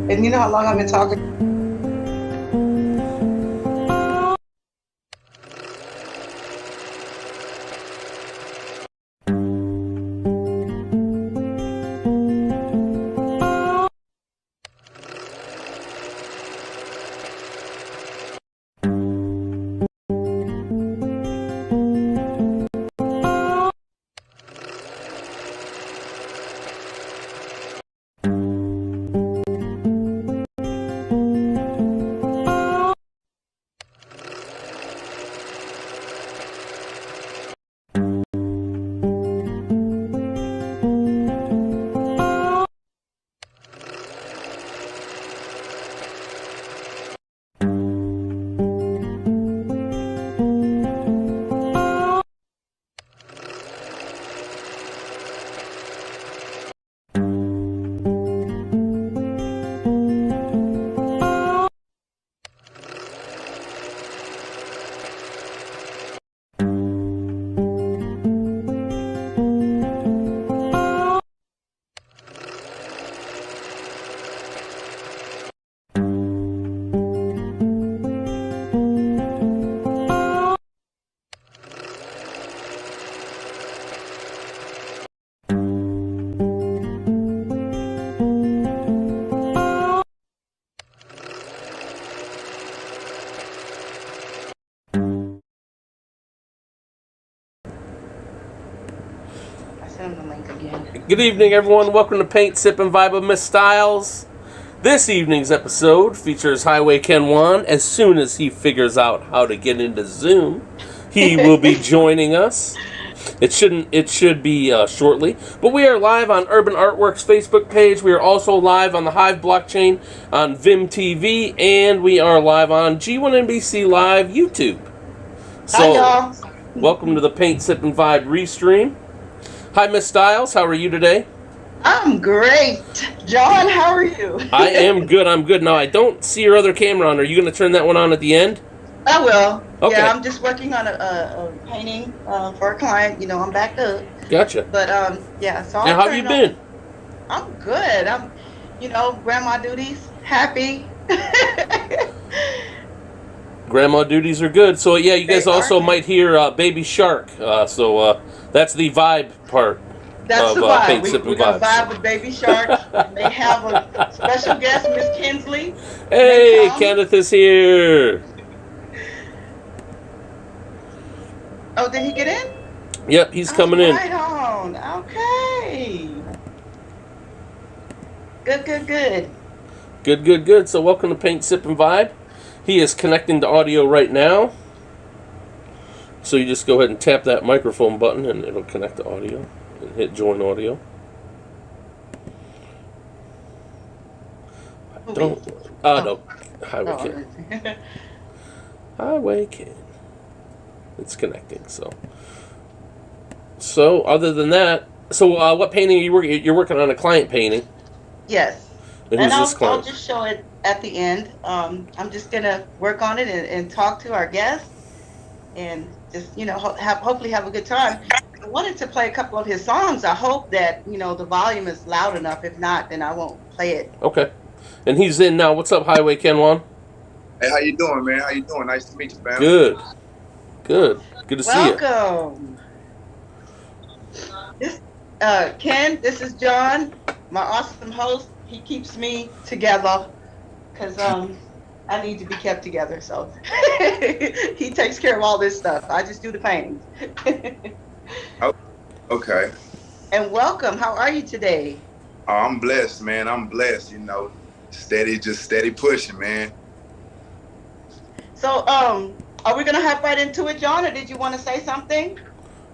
And you know how long I've been talking? I sent him the link again. Good evening, everyone. Welcome to Paint, Sip, and Vibe with Miss Styles. This evening's episode features Highway Kenjuan. As soon as he figures out how to get into Zoom, he will be joining us. It should be shortly. But we are live on Urban Artworks Facebook page. We are also live on the Hive blockchain on Vim TV, and we are live on G1NBC Live YouTube. Hi, y'all. Welcome to the Paint, Sip, and Vibe restream. Hi, Miss Styles. How are you today? I'm great. John, how are you? I am good. I'm good. Now, I don't see your other camera on. Are you going to turn that one on at the end? I will. Okay. Yeah, I'm just working on a painting for a client. You know, I'm backed up. Gotcha. But yeah. So Now, how have you been? I'm good. Grandma duties. Happy. Grandma duties are good. So, yeah, you guys also might hear Baby Shark. So that's the vibe part. That's of the vibe. Paint, Sip, We're and going to Vibe. vibe with Baby Shark. And they have a special guest, Miss Kinsley. Hey, Kenneth is here. Oh, did he get in? Yep, he's coming in. Right on. Okay. Good. Good. So, welcome to Paint, Sip, and Vibe. He is connecting to audio right now. So you just go ahead and tap that microphone button and it'll connect to audio. And hit join audio. No. Highway Ken. Highway Ken. It's connecting, so. So, other than that, what painting are you working? You're working on a client painting. Yes. And who's this client? I'll just show it at the end. I'm just gonna work on it and talk to our guests and just hopefully have a good time. I wanted to play a couple of his songs. I hope that the volume is loud enough. If not, then I won't play it. Okay. And he's in now. What's up, Highway Kenjuan? Hey, how you doing, man? How you doing? Nice to meet you, fam. Good to see you. Welcome. This Ken, this is John, my awesome host. He keeps me together because I need to be kept together. So he takes care of all this stuff. I just do the paintings. Oh, okay. And welcome. How are you today? Oh, I'm blessed, man. I'm blessed. Steady pushing, man. So are we gonna hop right into it, John, or did you want to say something?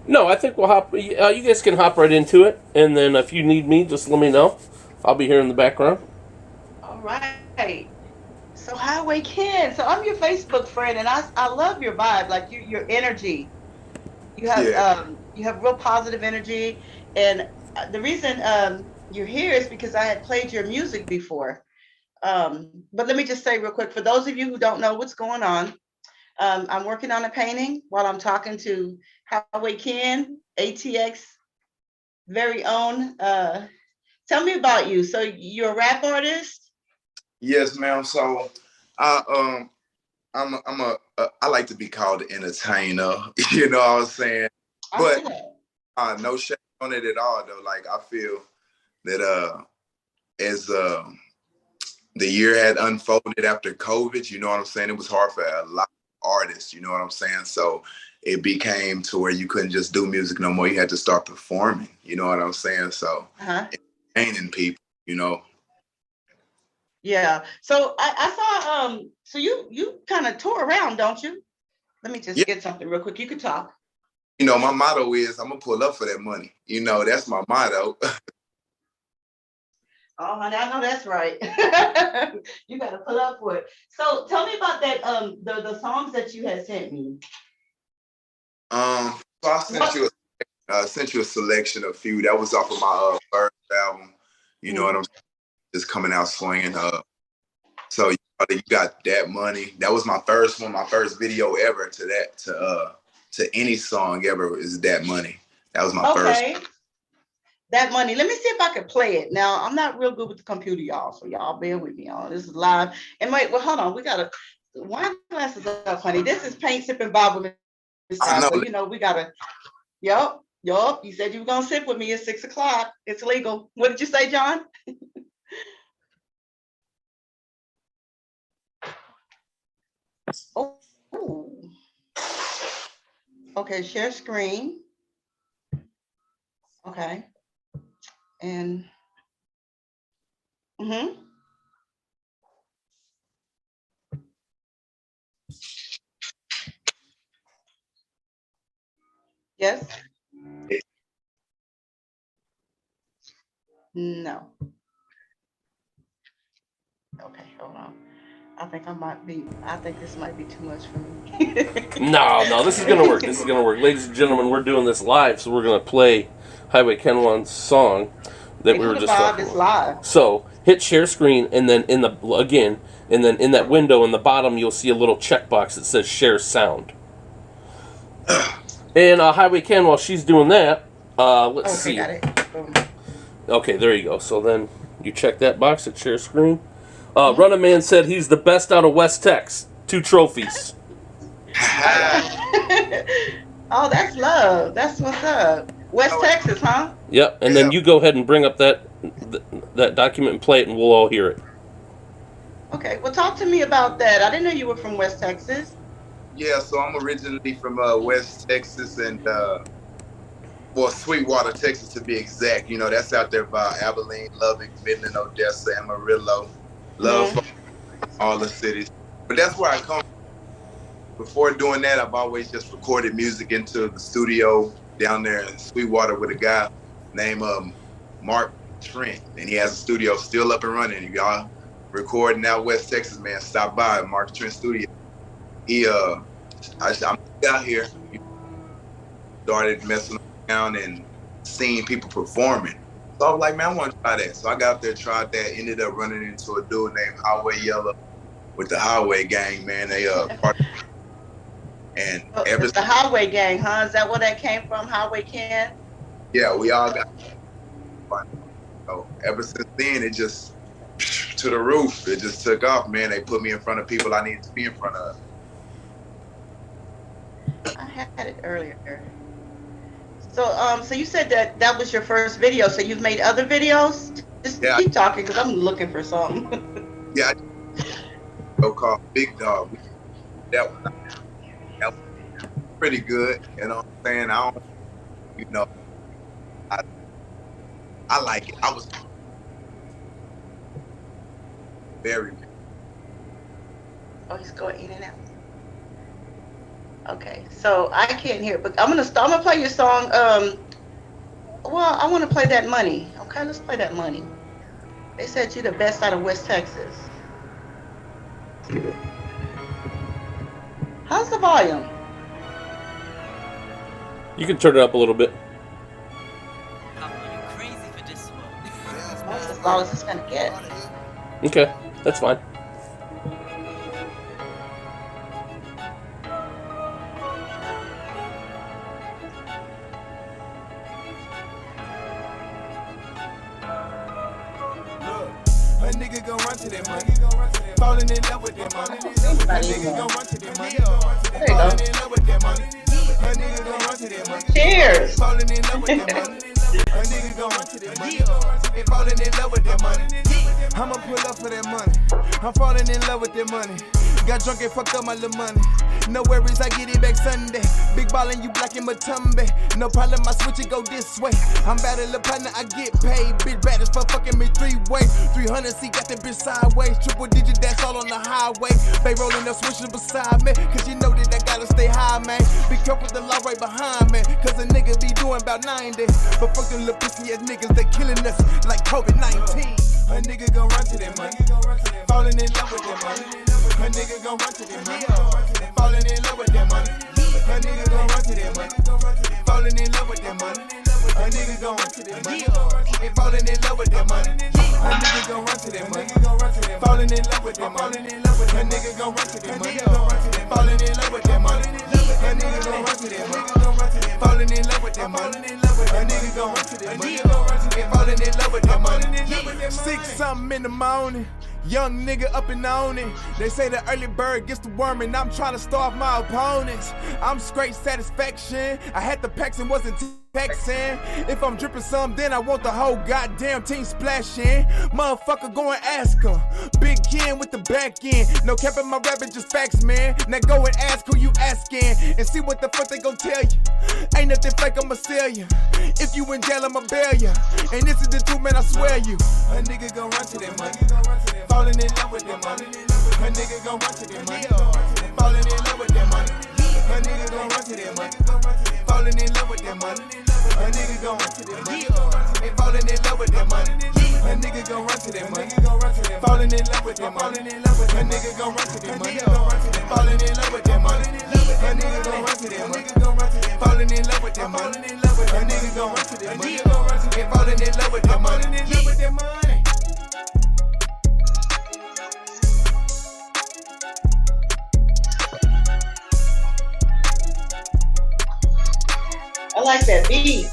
No, I think we'll hop. You guys can hop right into it, and then if you need me, just let me know. I'll be here in the background. All right. So Highway Ken. So I'm your Facebook friend, and I love your vibe, like your energy. You have real positive energy, and the reason you're here is because I had played your music before. But let me just say real quick, for those of you who don't know what's going on, I'm working on a painting while I'm talking to Highway Ken, ATX very own. Tell me about you. So you're a rap artist? Yes, ma'am. So, I I like to be called an entertainer. You know what I'm saying? I But see that. no shame on it at all, though. Like I feel that as the year had unfolded after COVID, you know what I'm saying? It was hard for a lot of artists, you know what I'm saying? So it became to where you couldn't just do music no more. You had to start performing, you know what I'm saying? So Uh-huh. entertaining people, you know. Yeah. So I saw so you kind of tour around, don't you? Let me just Yeah, get something real quick. You could talk. you know, my motto is I'm gonna pull up for that money. You know, that's my motto. Oh, honey, I know that's right. You got to pull up for it. So tell me about that the songs that you had sent me. So I What? sent you a selection of a few. That was off of my first album. You know what I'm saying? Just coming out swinging. So you got that money. That was my first one, my first video ever to any song ever is that money. That was my first. Okay. That money. Let me see if I can play it. Now, I'm not real good with the computer, y'all. So y'all bear with me, y'all. This is live. And wait, well, hold on. We gotta wine glasses up, honey. This is paint sipping Bible I style. know. So you know we gotta. Yup. You said you were gonna sip with me at 6 o'clock. It's legal. What did you say, John? Oh. Okay. Share screen. Okay. And. Mm-hmm. Yes. No. Okay. Hold on. I think this might be too much for me. No, this is gonna work. This is gonna work, ladies and gentlemen. We're doing this live, so we're gonna play Highway Kenjuan's song that we were just talking about. Live. So hit share screen, and then in that window in the bottom, you'll see a little checkbox that says share sound. And Highway Ken, while she's doing that, let's see. Got it. Boom. Okay, there you go. So then you check that box at share screen. Running Man said he's the best out of West Tex. 2 trophies. Oh, that's love. That's what's up. West Texas, huh? Yep, and then you go ahead and bring up that document and play it, and we'll all hear it. Okay, well, talk to me about that. I didn't know you were from West Texas. Yeah, so I'm originally from West Texas and Sweetwater, Texas to be exact. You know, that's out there by Abilene, Lubbock, Midland, Odessa, Amarillo. Love all the cities. But that's where I come from. Before doing that, I've always just recorded music into the studio down there in Sweetwater with a guy named Mark Trent. And he has a studio still up and running. If y'all recording out West Texas, man, stop by Mark Trent Studio. I'm out here, started messing around and seeing people performing. So I was like, man, I want to try that. So I got out there, tried that, ended up running into a dude named Highway Yellow with the Highway Gang, man. They and the Highway Gang, huh? Is that where that came from, Highway Ken? Yeah, we all got fun. So ever since then, it just to the roof. It just took off, man. They put me in front of people I needed to be in front of. I had it earlier. So you said that was your first video. So you've made other videos? Just keep talking, because I'm looking for something. Yeah, called Big Dog. That was pretty good. You know what I'm saying? I like it. I was very. Oh, he's going in and out. Okay, so I can't hear, but I'm gonna play your song. Well, I want to play that money. Okay, let's play that money. They said you're the best out of West Texas. How's the volume? You can turn it up a little bit. That's as loud as it's gonna get. Okay, that's fine. nigga gon' run to that money. Falling in love with that money. A nigga gon' run to that money. Falling in love with that money. A nigga gon' run to that money. Cheers. Falling in love with that money. A nigga gon' run to that money. And falling in love with that money. I'ma pull up for that money. I'm falling in love with that money. Got drunk and fucked up my little money. No worries, I get it back Sunday. Big ballin', you blocking my tumby. No problem, I switch it, go this way. I'm bad at the partner, I get paid. Bitch bad as fuck, fucking me 3-way. 300C, got that bitch sideways. Triple digit, that's all on the highway. They rolling up, switching beside me. Cause you know that I gotta stay high, man. Be careful, the law right behind me. Cause a nigga be doing about 90. But fuck them little pussy ass niggas, they killing us like COVID-19. A nigga gon' run to that money. Falling in love with that money. A nigga gon' run to that money. Falling in love with that money. A nigga gon' run to that money. Falling in love with that money. A nigga gon' run to that money. And falling in love with that money. A nigga gon' run to that money. Falling in love with that money. A nigga gon' run to that money. Falling in love with that money. A nigga gon' run to that money. Falling in love with that money. A nigga gon' run to that money. And falling in love with that money. 6-something in the morning. Young nigga up and on it. They say the early bird gets the worm, and I'm trying to starve my opponents. I'm straight satisfaction. I had the packs and wasn't texting. If I'm dripping some, then I want the whole goddamn team splashing. Motherfucker, go and ask her. Big Ken with the back end. No cap in my rabbit, just facts, man. Now go and ask who you asking and see what the fuck they gon' tell you. Ain't nothing fake, I'ma sell you. If you in jail, I'ma bail you. And this is the truth, man, I swear you. A nigga gon' run to that money. Falling in love with that money. A nigga gon' run to that money. Falling in love with that money. A nigga gon' run to that money. Falling in love with that money. A nigga gon' run to that money. And falling in love with that money. A nigga gon' run to that money. Falling in love with that money. A nigga gon' run to that money. Falling in love with that money. A nigga gon' run to that money. Falling in love with that money. A nigga gon' run to that money. And falling in love with that money. I like that beat.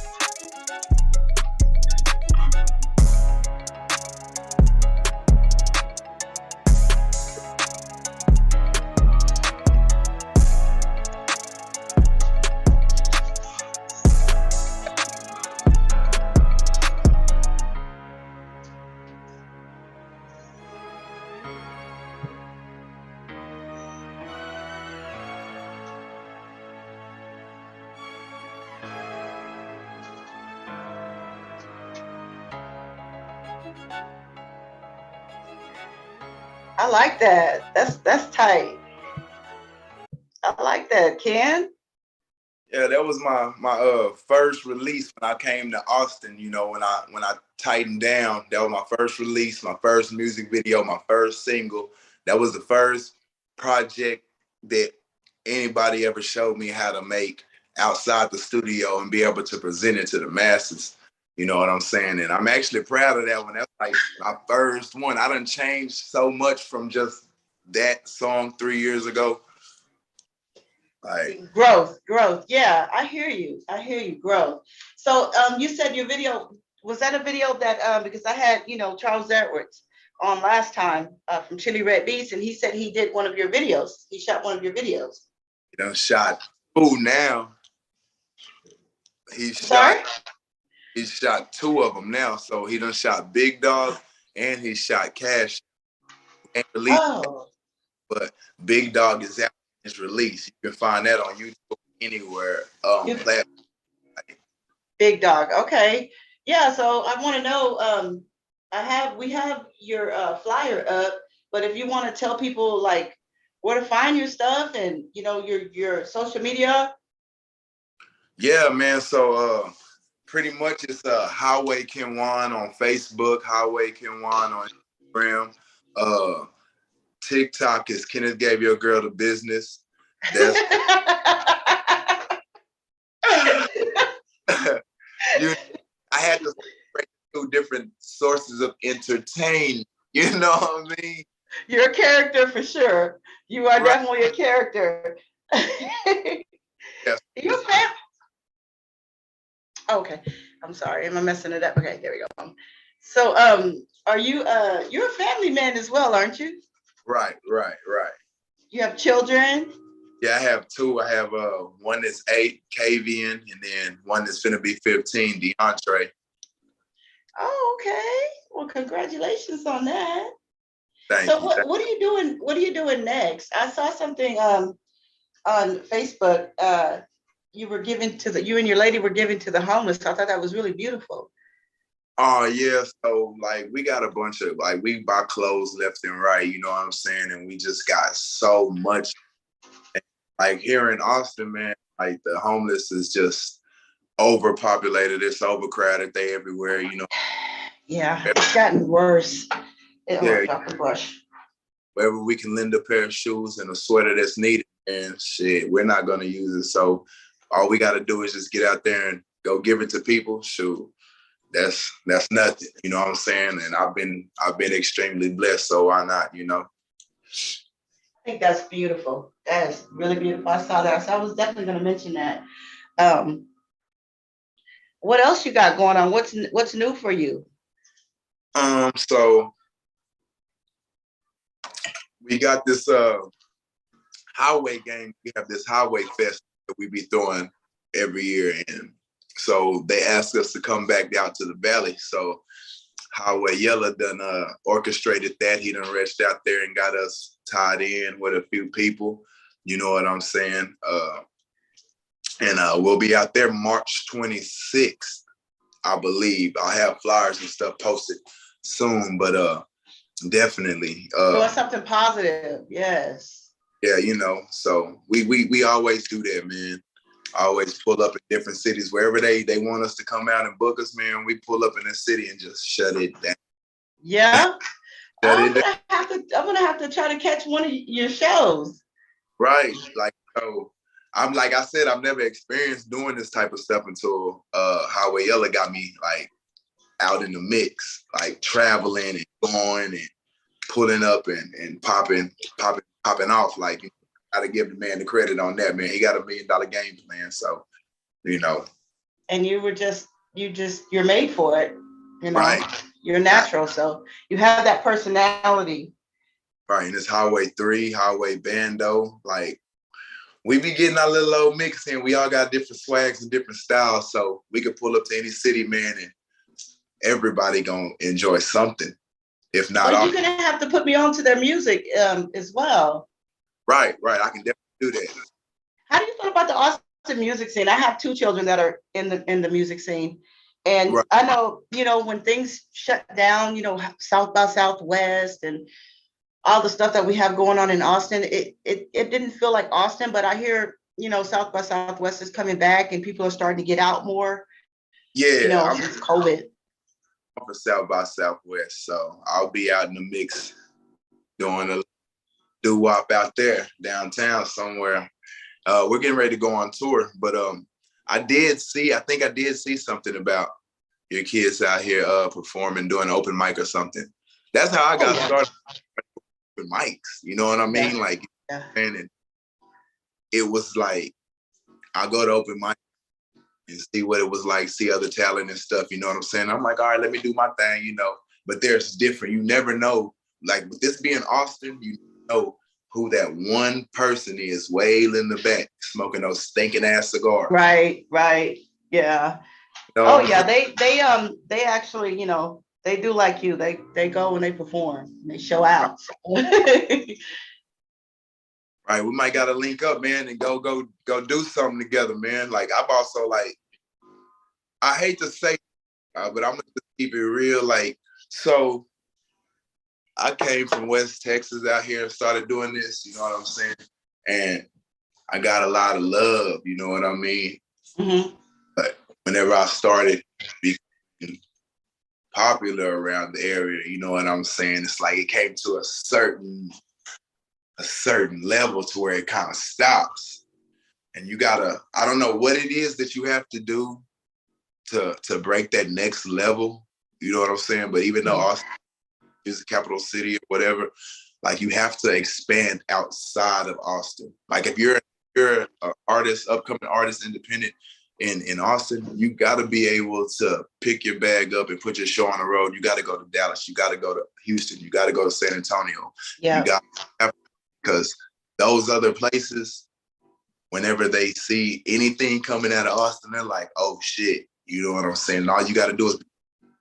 I like that. That's tight. I like that, Ken. Yeah, that was my first release when I came to Austin. You know, when I tightened down, that was my first release, my first music video, my first single. That was the first project that anybody ever showed me how to make outside the studio and be able to present it to the masses. You know what I'm saying? And I'm actually proud of that one. That's like my first one. I done changed so much from just that song 3 years ago. Like Growth. Yeah, I hear you. Growth. So you said your video, was that a video that because I had, Charles Edwards on last time from Chili Red Beats, and he said he did one of your videos. He shot one of your videos. He done shot now. He Sorry? He shot 2 of them now. So he done shot Big Dog and he shot Cash. And released but Big Dog is out in his release. You can find that on YouTube anywhere. Big Dog. Okay. Yeah, so I want to know, we have your flyer up, but if you want to tell people like where to find your stuff and your social media. Yeah, man. So pretty much it's Highway Kenjuan on Facebook, Highway Kenjuan on Instagram. TikTok is Kenneth Gave Your Girl the Business. That's I had to break 2 different sources of entertainment. You know what I mean? You're a character for sure. You are definitely a character. Yes. You a fan? Okay, I'm sorry. Am I messing it up? Okay, there we go. So, are you, you're a family man as well, aren't you? Right. You have children? Yeah, I have two. I have one that's 8, Kavian, and then one that's gonna be 15, DeAndre. Oh, okay. Well, congratulations on that. Thank So you. what are you doing? What are you doing next? I saw something on Facebook. You were giving to you and your lady were giving to the homeless. I thought that was really beautiful. Oh yeah, so like we got a bunch of like we buy clothes left and right, you know what I'm saying? And we just got so much like here in Austin, man, like the homeless is just overpopulated, it's overcrowded, they everywhere, you know. Yeah, it's gotten worse. Yeah, Drop the brush. wherever we can lend a pair of shoes and a sweater that's needed, and shit, we're not gonna use it. So all we gotta do is just get out there and go give it to people. Shoot. That's nothing, you know what I'm saying? And I've been extremely blessed, so why not, you know? I think that's beautiful. That is really beautiful. I saw that. So I was definitely going to mention that. Um, what else you got going on? What's new for you? So we got this highway game. We have this highway fest that we be throwing every year, and so they asked us to come back out to the valley. So Highway Yella done orchestrated that. He done reached out there and got us tied in with a few people. You know what I'm saying? And we'll be out there March 26th, I believe. I'll have flyers and stuff posted soon, but definitely. Doing something positive, yes. Yeah, you know. So we always do that, man. Always pull up in different cities wherever they want us to come out and book us, man. We pull up in the city and just shut it down. Yeah. I'm gonna have to try to catch one of your shows. Right. Like so I'm like I said, I've never experienced doing this type of stuff until Highway Yella got me like out in the mix, like traveling and going and pulling up and popping off. Like gotta give the man the credit on that, man. He got $1 million game plan, so you know. And you're made for it, you know. Right. You're natural, so you have that personality. Right, and it's Highway 3, Highway Bando. Like we be getting our little old mix in. We all got different swags and different styles, so we could pull up to any city, man, and everybody gonna enjoy something. If not, well, you're gonna have to put me on to their music as well. Right. I can definitely do that. How do you feel about the Austin music scene? I have 2 children that are in the music scene. And right. I know, you know, when things shut down, you know, South by Southwest and all the stuff that we have going on in Austin, it didn't feel like Austin, but I hear, you know, South by Southwest is coming back and people are starting to get out more. Yeah. You know, since COVID. I'm for South by Southwest, so I'll be out in the mix doing a doo-wop out there downtown somewhere. We're getting ready to go on tour, but I think I did see something about your kids out here performing, doing an open mic or something. That's how I got started with mics. You know what I mean? Yeah. Like, and it was like I go to open mic and see what it was like, see other talent and stuff. You know what I'm saying? I'm like, all right, let me do my thing. You know, but there's different. You never know. Like with this being Austin, you know who that one person is way in the back smoking those stinking ass cigars. Right. Yeah. You know, yeah. They actually, you know, they do like you. They go and they perform. They show out. Right. We might gotta link up, man, and go do something together, man. Like I've also like, I hate to say, but I'm gonna keep it real. Like, so I came from West Texas out here and started doing this, you know what I'm saying? And I got a lot of love, you know what I mean? Mm-hmm. But whenever I started becoming popular around the area, you know what I'm saying? It's like it came to a certain level to where it kind of stops. And you gotta, I don't know what it is that you have to do to break that next level, you know what I'm saying? But even though Austin is the capital city or whatever, like you have to expand outside of Austin. Like if you're an artist, upcoming artist, independent, in Austin, you got to be able to pick your bag up and put your show on the road. You got to go to Dallas. You got to go to Houston. You got to go to San Antonio. Yeah. You got because those other places, whenever they see anything coming out of Austin, they're like, oh shit. You know what I'm saying? All you got to do is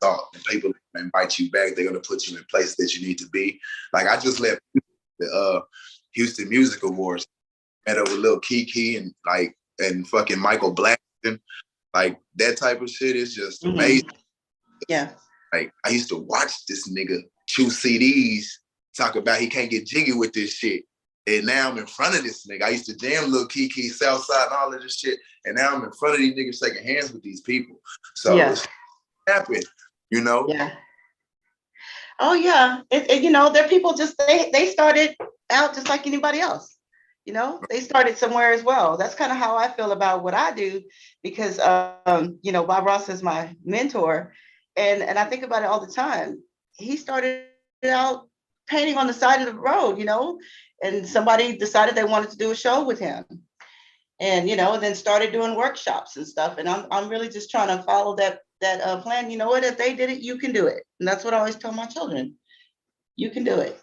talk, and people invite you back. They're gonna put you in place that you need to be. Like I just left the Houston Music Awards, met up with Lil Kiki and fucking Michael Blackson. Like that type of shit is just amazing. Yeah. Like I used to watch this nigga chew CDs, talk about he can't get jiggy with this shit. And now I'm in front of this nigga. I used to jam Lil Kiki, Southside, and all of this shit. And now I'm in front of these niggas shaking hands with these people. So it's happened, you know? Yeah. Oh yeah. You know, they're people just they started out just like anybody else. You know, they started somewhere as well. That's kind of how I feel about what I do, because you know, Bob Ross is my mentor, and I think about it all the time. He started out painting on the side of the road, you know, and somebody decided they wanted to do a show with him, and you know, then started doing workshops and stuff. And I'm really just trying to follow that plan. You know what? If they did it, you can do it. And that's what I always tell my children. You can do it.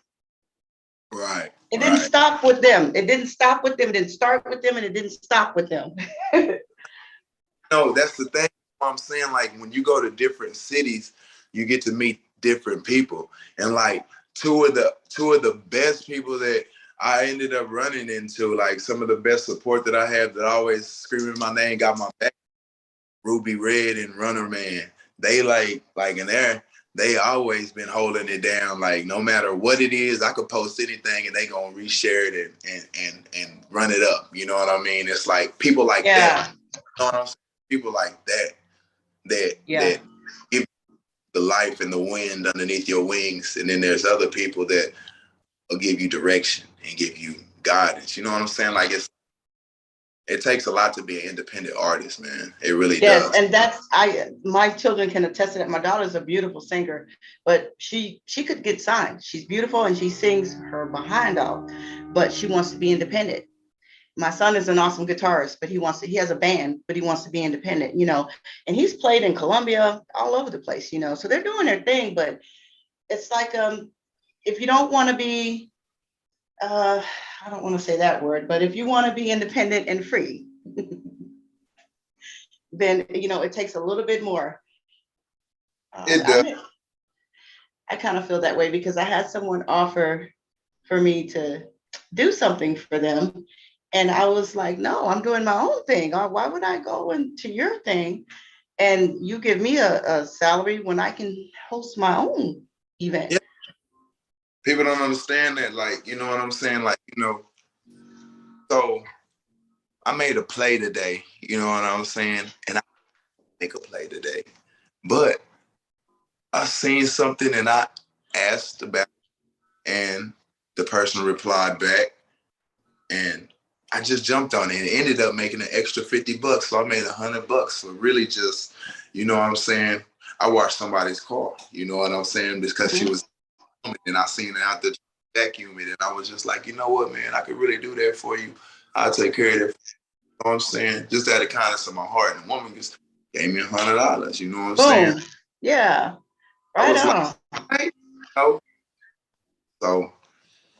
Right. It didn't stop with them. It didn't stop with them. It didn't start with them, and it didn't stop with them. No, that's the thing. I'm saying, like, when you go to different cities, you get to meet different people. And like two of the best people that I ended up running into, like some of the best support that I have that always screaming my name, got my back, Ruby Red and Runner Man. They like in there, they always been holding it down. Like no matter what it is, I could post anything and they gonna reshare it and run it up. You know what I mean? It's like people like that. You know what I'm saying? People like that give the life and the wind underneath your wings. And then there's other people that will give you direction and give you guidance. You know what I'm saying? Like it takes a lot to be an independent artist, man. It really does. And my children can attest to that. My daughter's a beautiful singer, but she could get signed. She's beautiful and she sings her behind off, but she wants to be independent. My son is an awesome guitarist, but he has a band, but he wants to be independent, you know, and he's played in Colombia, all over the place, you know, so they're doing their thing. But it's like, if you don't want to be, I don't want to say that word, but if you want to be independent and free, then, you know, it takes a little bit more. It does. I kind of feel that way because I had someone offer for me to do something for them. And I was like, no, I'm doing my own thing. Why would I go into your thing and you give me a salary when I can host my own event? Yeah. People don't understand that. Like, you know what I'm saying? Like, you know, so I made a play today, you know what I'm saying? And I make a play today. But I seen something and I asked about it, and the person replied back and I just jumped on it and ended up making an extra $50. So I made $100. So really just, you know what I'm saying? I washed somebody's car, you know what I'm saying? Because she was, and I seen her out there vacuuming, and I was just like, you know what, man, I could really do that for you. I'll take care of it. You know what I'm saying? Just out of kindness of my heart. And the woman just gave me $100. You know what I'm saying? Yeah. Right on. Like, you know? So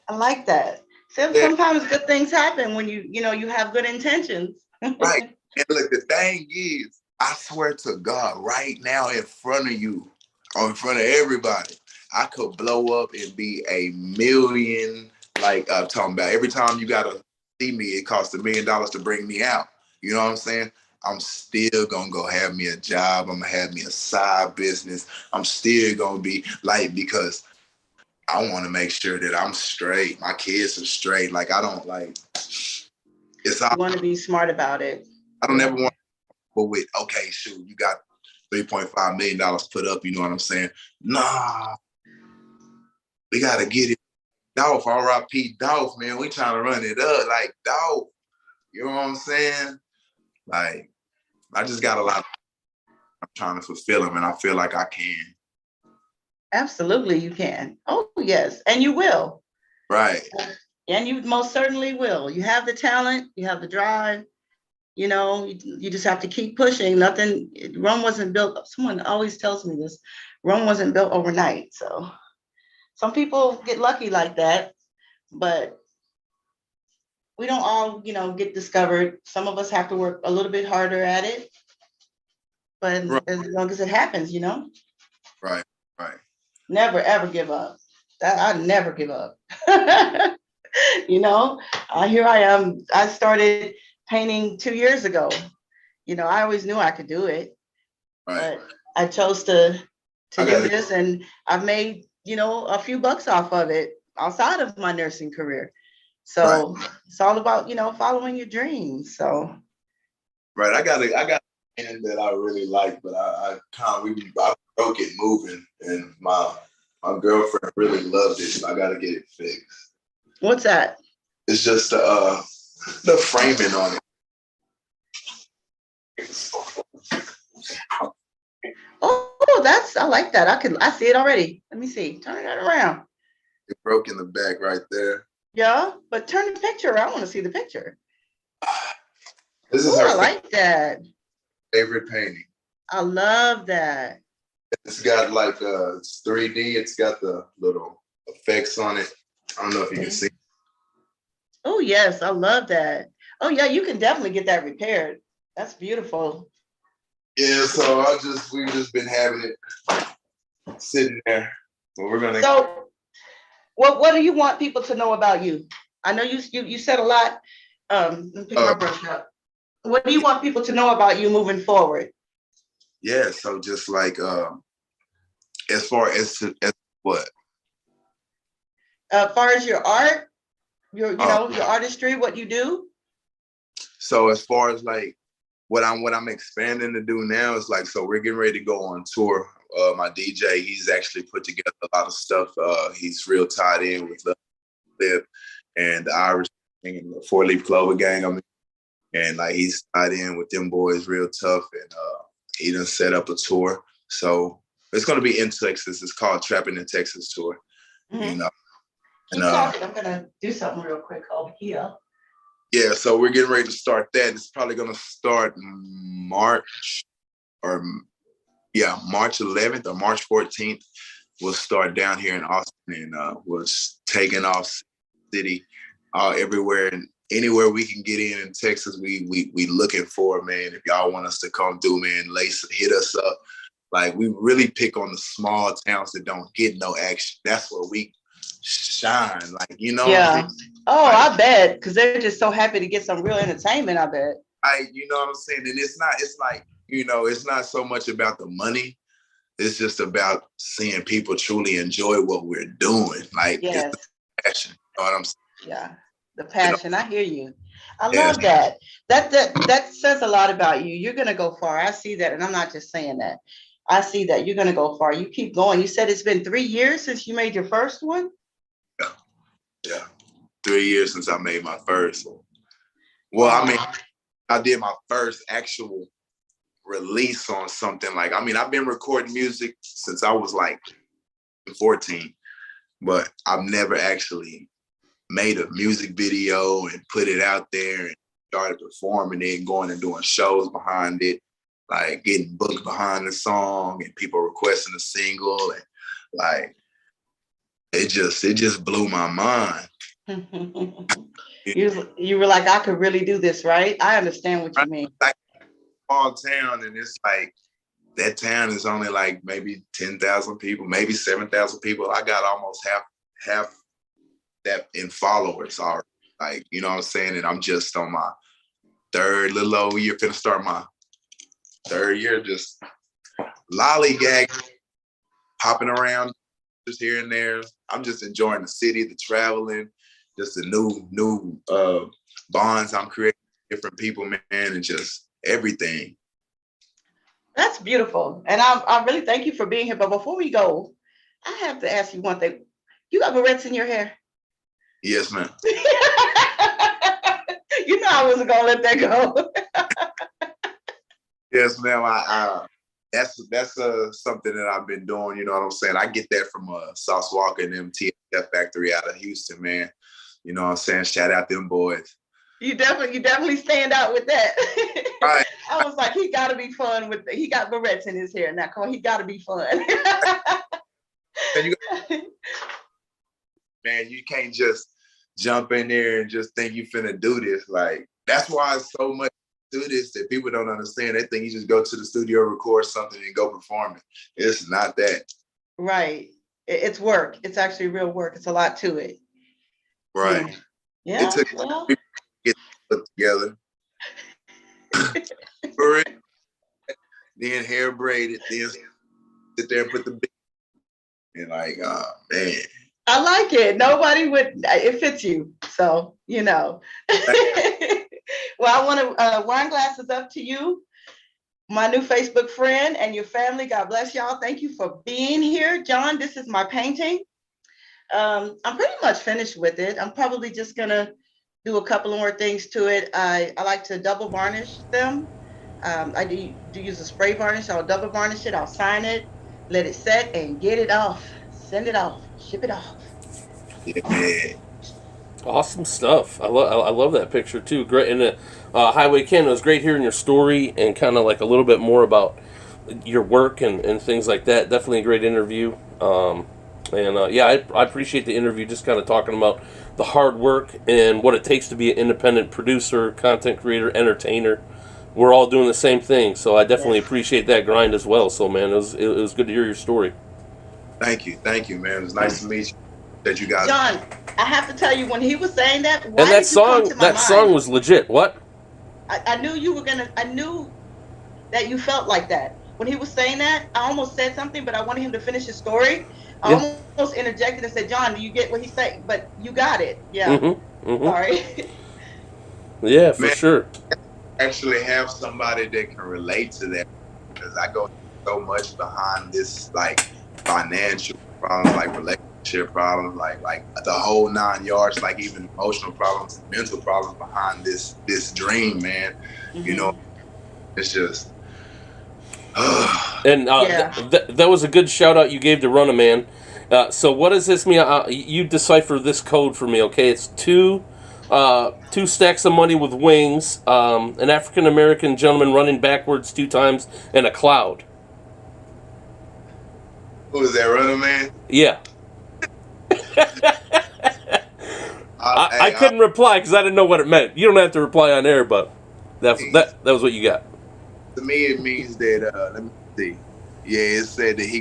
I like that. Sometimes good things happen when you have good intentions. Right. And look, the thing is, I swear to God, right now in front of you, or in front of everybody, I could blow up and be a million. Like I'm talking about, every time you gotta see me, it costs $1 million to bring me out. You know what I'm saying? I'm still gonna go have me a job. I'm gonna have me a side business. I'm still gonna be like, because I want to make sure that I'm straight. My kids are straight. Like I don't like. You want to be smart about it. I don't ever want to go with, okay, shoot, you got $3.5 million put up. You know what I'm saying? Nah, we gotta get it. Dolph, R.I.P. Dolph, man. We trying to run it up, like Dolph. You know what I'm saying? Like I just got a lot. I'm trying to fulfill them, and I feel like I can. Absolutely, you can. Oh, yes. And you will. Right. And you most certainly will. You have the talent, you have the drive, You know, you just have to keep pushing. Rome wasn't built. Someone always tells me this. Rome wasn't built overnight. So some people get lucky like that, but we don't all, get discovered. Some of us have to work a little bit harder at it, but Right. as long as it happens, Right. Right. never ever give up. I never give up. Here I am. I started painting 2 years ago. I always knew I could do it, Right. but I chose to I do got it. this, and I've made, a few bucks off of it outside of my nursing career. So It's all about, following your dreams. So Right. I got a band that I really like, but I broke it moving, and my girlfriend really loved it. So I got to get it fixed. what's that? It's just the framing on it. Oh, I like that. I see it already. Let me see. Turn that around. It broke in the back right there. Yeah, but turn the picture. I want to see the picture. This is I her like that. favorite painting. I love that. It's got like it's 3D. It's got the little effects on it. I don't know if you can see. Oh, yes. I love that. Oh, yeah. You can definitely get that repaired. That's beautiful. Yeah, so we've just been having it sitting there. Well, we're gonna. So, what do you want people to know about you? I know you said a lot. Let me pick my brush up. What do you want people to know about you moving forward? Yeah, so just like as far as what? As far as your art, your artistry, what you do. So as far as like what I'm expanding to do now is like, so we're getting ready to go on tour. My DJ, he's actually put together a lot of stuff. He's real tied in with Liv and the Irish Gang and the 4-Leaf Clover Gang. And like he's tied in with them boys real tough, and he done set up a tour. So it's gonna be in Texas. It's called Trapping in Texas Tour. Mm-hmm. And I'm gonna do something real quick over here. Yeah, so we're getting ready to start that. It's probably gonna start March 11th or March 14th. We'll start down here in Austin, and we're taking off city everywhere and anywhere we can get in Texas. We looking for, man. If y'all want us to come through, man, hit us up. Like, we really pick on the small towns that don't get no action. That's where we shine. Like, Yeah. Oh, like, I bet, because they're just so happy to get some real entertainment. I bet. You know what I'm saying? And it's like, it's not so much about the money. It's just about seeing people truly enjoy what we're doing. Like, yes. It's the passion. You know what I'm saying? Yeah, the passion. I hear you. I love that. That says a lot about you. You're gonna go far. I see that, and I'm not just saying that. I see that you're gonna go far. You keep going. You said it's been 3 years since you made your first one. Yeah. 3 years since I made my first one. Well, I mean, I did my first actual release on something. Like, I mean, I've been recording music since I was like 14, but I've never actually made a music video and put it out there and started performing it and going and doing shows behind it, like getting booked behind the song and people requesting a single, and like it just blew my mind. You were like, I could really do this, right? I understand what you mean. Like, small town, and it's like that town is only like maybe 10,000 people, maybe 7,000 people. I got almost half that in followers already. Like, you know what I'm saying? And I'm just on my little old year, finna start my 3rd year, just lollygagging, hopping around just here and there. I'm just enjoying the city, the traveling, just the new bonds I'm creating with different people, man, and just everything. That's beautiful. And I really thank you for being here. But before we go, I have to ask you one thing. You got barrettes in your hair? Yes, ma'am. You know I wasn't gonna let that go. Yes, ma'am. That's something that I've been doing. You know what I'm saying? I get that from Sauce Walker and them TF Factory out of Houston, man. You know what I'm saying? Shout out them boys. You definitely stand out with that. Right. I was like, he got to be fun he got barrettes in his hair now. Come on, he got to be fun. Man, you can't just jump in there and just think you finna do this. Like, that's why it's so much do this that people don't understand. They think you just go to the studio, record something, and go perform it. It's not that. Right. It's work. It's actually real work. It's a lot to it. Right. Yeah. It took people to get put together. Then hair braided, then sit there and put the big and like, oh man. I like it. Nobody would, it fits you. So, you know. Well, I want to, wine glasses up to you, my new Facebook friend and your family. God bless y'all. Thank you for being here. John, this is my painting. I'm pretty much finished with it. I'm probably just going to do a couple more things to it. I like to double varnish them. I do use a spray varnish. I'll double varnish it. I'll sign it, let it set, and get it off. Send it off. Ship it off. Yeah. Awesome stuff. I love that picture too. Great. And Highway Ken, it was great hearing your story and kind of like a little bit more about your work and things like that. Definitely a great interview. I appreciate the interview. Just kind of talking about the hard work and what it takes to be an independent producer, content creator, entertainer. We're all doing the same thing, so I definitely appreciate that grind as well. So, man, it was good to hear your story. Thank you, man. It was nice to meet you. That you guys. John, I have to tell you, when he was saying that, and that song was legit. What? I knew you were gonna. I knew that you felt like that when he was saying that. I almost said something, but I wanted him to finish his story. I almost interjected and said, "John, do you get what he's saying?" But you got it. Yeah. Sorry. Yeah, for sure. Actually, have somebody that can relate to that, because I go so much behind this, like financial problems, like relationship problems, like the whole 9 yards, like even emotional problems, mental problems behind this dream, man. You know, it's just. And that was a good shout out you gave to Run a Man. So what does this mean? You decipher this code for me, okay? It's two stacks of money with wings, an African American gentleman running backwards 2 times, and a cloud. Who is that, Run a Man? Yeah. I couldn't reply because I didn't know what it meant. You don't have to reply on air, but that was what you got. To me, it means that, let me see. Yeah, it said that he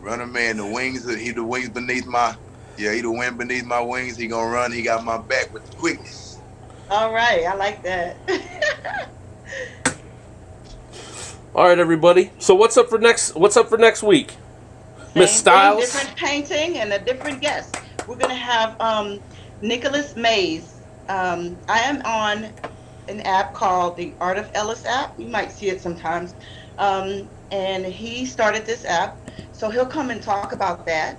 Run a Man, the wings beneath my, he the wind beneath my wings, he gonna run, he got my back with the quickness. All right, I like that. All right, everybody. So what's up for next week? Miss Styles? Different painting and a different guest. We're gonna have Nicholas Mays. I am on an app called the Art of Ellis app. You might see it sometimes. And he started this app, so he'll come and talk about that.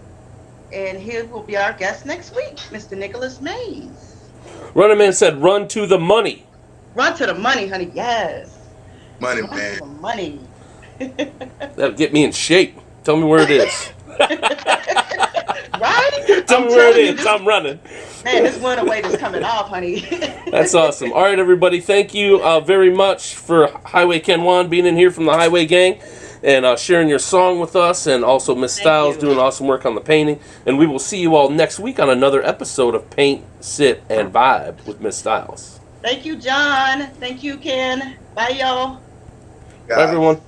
And he will be our guest next week, Mr. Nicholas Mays. Running Man said, "Run to the money." Run to the money, honey. Yes. Money, Run man. to the money. That'll get me in shape. Tell me where it is. Right? Tell me where it is. I'm running. Man, this winter weight is coming off, honey. That's awesome. All right, everybody. Thank you very much for Highway Kenjuan being in here from the Highway Gang and sharing your song with us, and also Miss Styles doing awesome work on the painting. And we will see you all next week on another episode of Paint, Sit, and Vibe with Miss Styles. Thank you, John. Thank you, Ken. Bye, y'all. Bye, everyone.